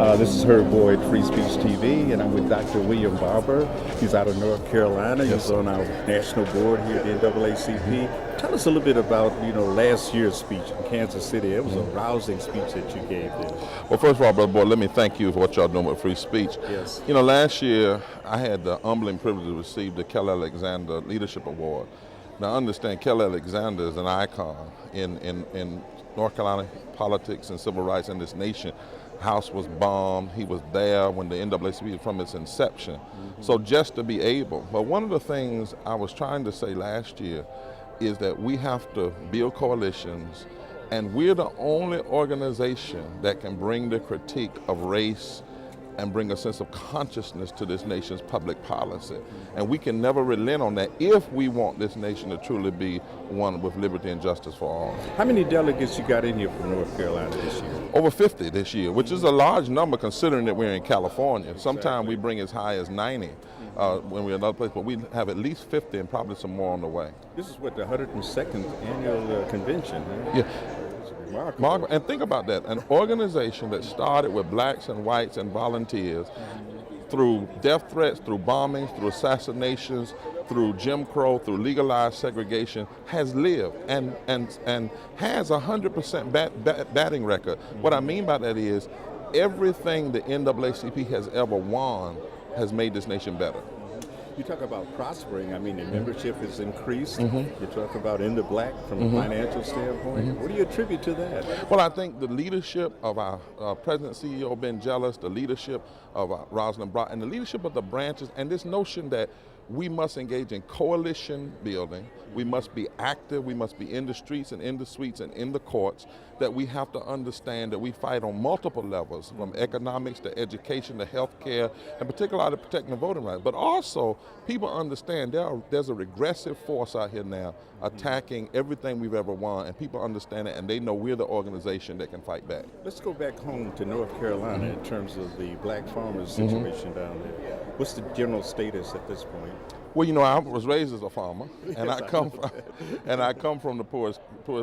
This is Herb Boyd, Free Speech TV, and I'm with Dr. William Barber. He's out of North Carolina. He's on our national board here at the NAACP. Tell us a little bit about, last year's speech in Kansas City. It was a rousing speech that you gave there. Well, first of all, Brother Boyd, let me thank you for what y'all doing with free speech. Yes. Last year, I had the humbling privilege to receive the Kelly Alexander Leadership Award. Now, understand, Kelly Alexander is an icon in North Carolina politics and civil rights in this nation. House was bombed. He was there when the NAACP from its inception. So just to be able, but one of the things I was trying to say last year is that we have to build coalitions, and we're the only organization that can bring the critique of race and bring a sense of consciousness to this nation's public policy. And we can never relent on that if we want this nation to truly be one with liberty and justice for all. How many delegates you got in here from North Carolina this year? Over 50 this year, which is a large number considering that we're in California. Sometimes we bring as high as 90 when we're in another place, but we have at least 50 and probably some more on the way. This is what, the 102nd annual convention, huh? Yeah. Remarkable. And think about that, an organization that started with blacks and whites and volunteers through death threats, through bombings, through assassinations, through Jim Crow, through legalized segregation, has lived and has a 100% batting record. What I mean by that is everything the NAACP has ever won has made this nation better. You talk about prospering. I mean, the membership has increased. You talk about in the black from a financial standpoint. What do you attribute to that? Well, I think the leadership of our President CEO Ben Jealous, the leadership of Rosalind Brock, and the leadership of the branches, and this notion that we must engage in coalition building. We must be active. We must be in the streets and in the suites and in the courts. That we have to understand that we fight on multiple levels, from economics to education to healthcare, and particularly to protecting the voting rights. But also, people understand there's a regressive force out here now attacking everything we've ever won, and people understand it, and they know we're the organization that can fight back. Let's go back home to North Carolina in terms of the black farmers situation down there. What's the general status at this point? Well, I was raised as a farmer, and I come from the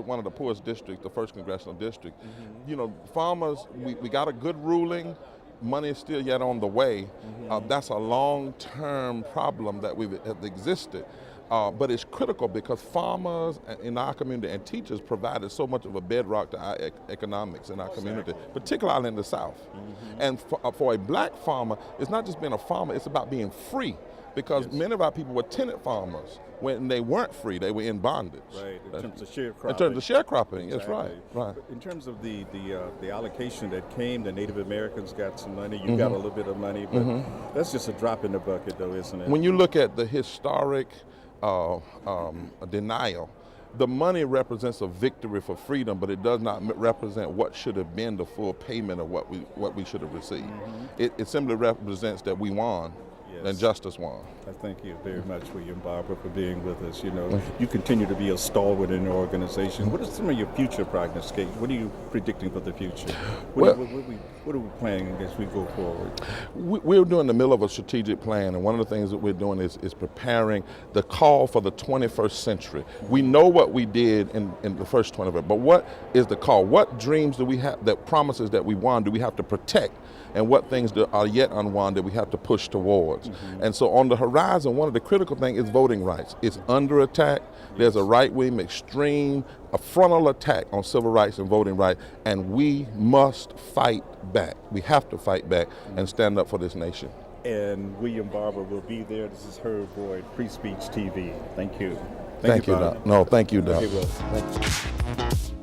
one of the poorest districts, the 1st Congressional District. Farmers, we got a good ruling. Money is still yet on the way. That's a long-term problem that have existed. But it's critical because farmers in our community and teachers provided so much of a bedrock to our economics in our community, particularly in the South. And for a black farmer, it's not just being a farmer, it's about being free. Because many of our people were tenant farmers. When they weren't free, they were in bondage. Right, in terms of sharecropping. In terms of sharecropping, exactly. That's right. Right. In terms of the allocation that came, the Native Americans got some money, you got a little bit of money, but that's just a drop in the bucket though, isn't it? When you look at the historic denial, the money represents a victory for freedom, but it does not represent what should have been the full payment of what we should have received. It simply represents that we won. Yes. And justice won. I thank you very much, William Barber, for being with us. You continue to be a stalwart in the organization. What are some of your future prognostications? What are you predicting for the future? What are we planning as we go forward? We're doing the middle of a strategic plan, and one of the things that we're doing is preparing the call for the 21st century. We know what we did in the first 21st, but what is the call? What dreams do we have, that promises that we won, do we have to protect? And what things that are yet unwon that we have to push towards. And so on the horizon, one of the critical things is voting rights. It's under attack. There's a right-wing extreme, a frontal attack on civil rights and voting rights, and we must fight back. We have to fight back and stand up for this nation. And William Barber will be there. This is Herb Boyd, Free Speech TV. Thank you. Thank you, Doc. No, thank you, Doc. Okay, well, thank you.